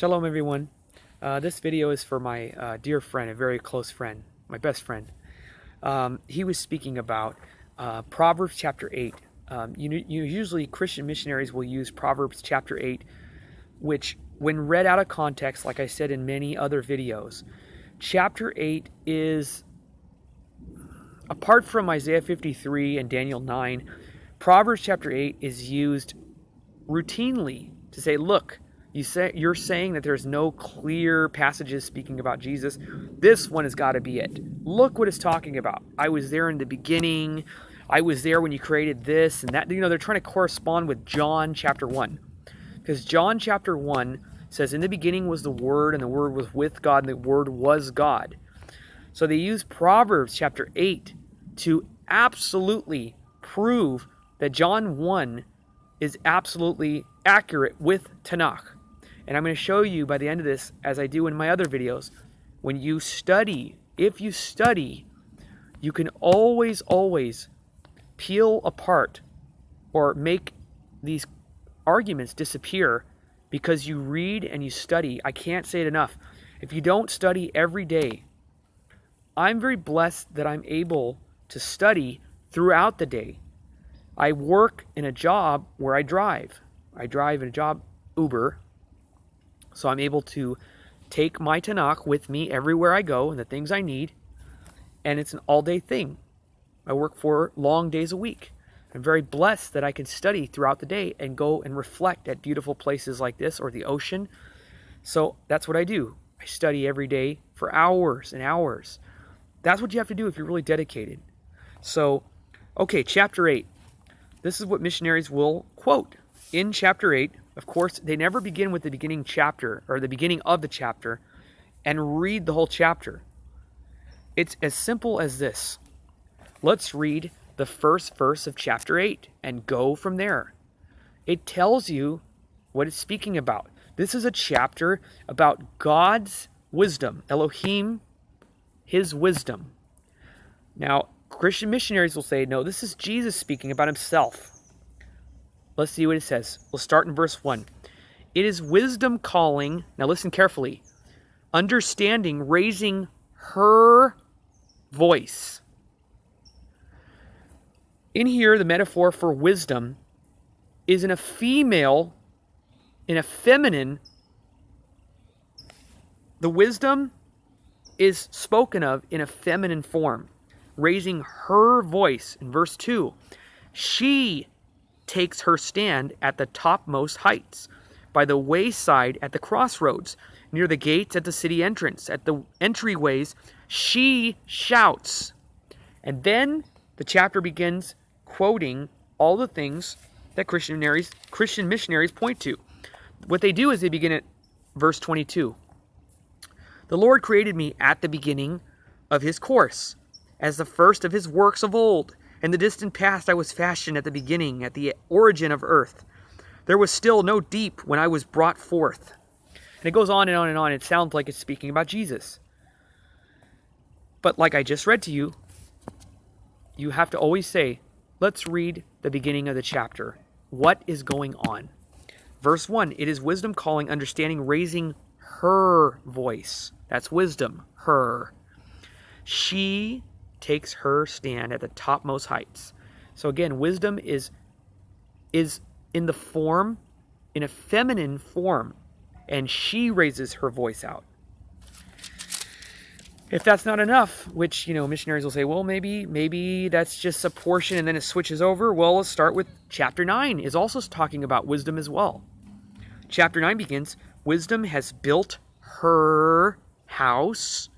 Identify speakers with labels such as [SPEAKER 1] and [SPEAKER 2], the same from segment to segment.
[SPEAKER 1] Shalom, everyone. This video is for my dear friend, a very close friend, my best friend. He was speaking about Proverbs chapter 8. Usually Christian missionaries will use Proverbs chapter 8, which, when read out of context, like I said in many other videos, chapter 8 is, apart from Isaiah 53 and Daniel 9, Proverbs chapter 8 is used routinely to say, look, you're saying that there's no clear passages speaking about Jesus. This one has got to be it. Look what it's talking about. I was there in the beginning. I was there when you created this and that. They're trying to correspond with John chapter 1. Because John chapter 1 says, in the beginning was the Word, and the Word was with God, and the Word was God. So they use Proverbs chapter 8 to absolutely prove that John 1 is absolutely accurate with Tanakh. And I'm going to show you by the end of this, as I do in my other videos, when you study, if you study, you can always peel apart or make these arguments disappear because you read and you study. I can't say it enough. If you don't study every day, I'm very blessed that I'm able to study throughout the day. I work in a job where I drive. I drive in a job, Uber. So I'm able to take my Tanakh with me everywhere I go and the things I need. And it's an all-day thing. I work 4 long days a week. I'm very blessed that I can study throughout the day and go and reflect at beautiful places like this or the ocean. So that's what I do. I study every day for hours and hours. That's what you have to do if you're really dedicated. So, okay, chapter 8. This is what missionaries will quote. In chapter 8, of course, they never begin with the beginning chapter or the beginning of the chapter and read the whole chapter. It's as simple as this. Let's read the first verse of chapter 8 and go from there. It tells you what it's speaking about. This is a chapter about God's wisdom, Elohim, his wisdom. Now, Christian missionaries will say, no, this is Jesus speaking about himself. Let's see what it says. We'll start in verse 1. It is wisdom calling, now listen carefully, understanding, raising her voice. In here, the metaphor for wisdom is in a female, in a feminine. The wisdom is spoken of in a feminine form, raising her voice. In verse 2, she takes her stand at the topmost heights, by the wayside at the crossroads, near the gates at the city entrance, at the entryways, she shouts. And then the chapter begins quoting all the things that Christian missionaries point to. What they do is they begin at verse 22. The Lord created me at the beginning of his course, as the first of his works of old. In the distant past I was fashioned at the beginning, at the origin of earth. There was still no deep when I was brought forth. And it goes on and on and on. It sounds like it's speaking about Jesus. But like I just read to you, you have to always say, let's read the beginning of the chapter. What is going on? Verse 1, it is wisdom calling, understanding, raising her voice. That's wisdom, her. She takes her stand at the topmost heights. So again, wisdom is in the form, in a feminine form, and she raises her voice out. If that's not enough, which, missionaries will say, well, maybe that's just a portion and then it switches over. Well, let's start with chapter 9 is also talking about wisdom as well. Chapter 9 begins, wisdom has built her house.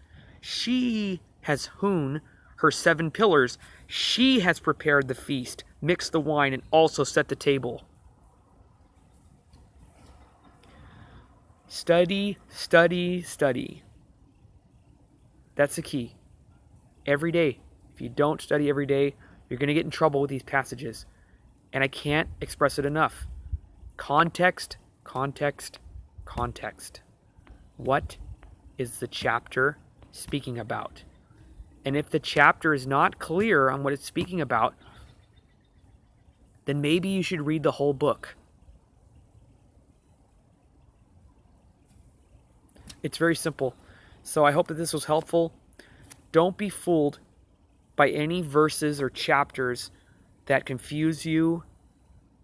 [SPEAKER 1] She has hewn her 7 pillars. She has prepared the feast, mixed the wine, and also set the table. Study, study, study. That's the key. Every day. If you don't study every day, you're going to get in trouble with these passages. And I can't express it enough. Context, context, context. What is the chapter speaking about? And if the chapter is not clear on what it's speaking about, then maybe you should read the whole book. It's very simple. So I hope that this was helpful. Don't be fooled by any verses or chapters that confuse you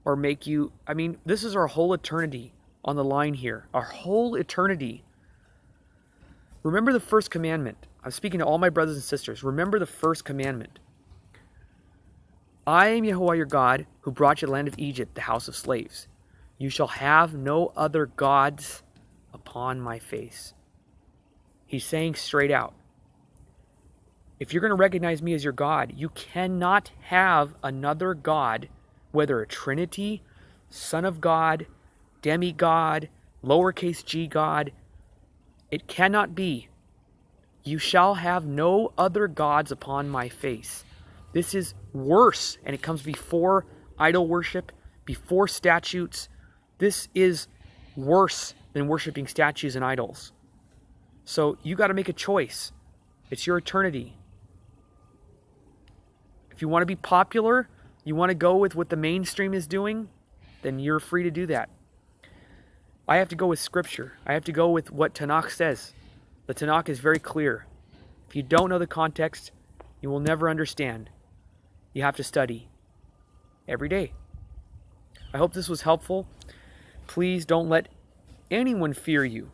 [SPEAKER 1] or make you... I mean, this is our whole eternity on the line here. Our whole eternity. Remember the first commandment. I'm speaking to all my brothers and sisters. Remember the first commandment. I am Yahuwah your God, who brought you the land of Egypt, the house of slaves. You shall have no other gods upon my face. He's saying straight out, if you're going to recognize me as your God, you cannot have another God, whether a Trinity, Son of God, demigod, lowercase g God. It cannot be. You shall have no other gods upon my face. This is worse, and it comes before idol worship, before statutes. This is worse than worshiping statues and idols. So you got to make a choice. It's your eternity. If you want to be popular, you want to go with what the mainstream is doing, then you're free to do that. I have to go with Scripture. I have to go with what Tanakh says. The Tanakh is very clear. If you don't know the context, you will never understand. You have to study every day. I hope this was helpful. Please don't let anyone fear you.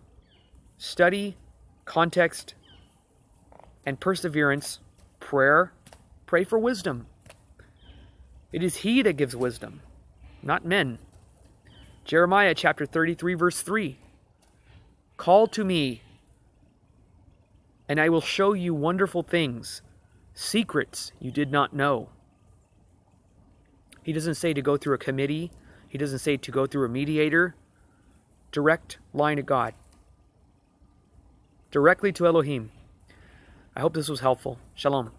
[SPEAKER 1] Study, context, and perseverance, prayer. Pray for wisdom. It is He that gives wisdom, not men. Jeremiah chapter 33, verse 3. Call to me, and I will show you wonderful things, secrets you did not know. He doesn't say to go through a committee. He doesn't say to go through a mediator. Direct line to God. Directly to Elohim. I hope this was helpful. Shalom.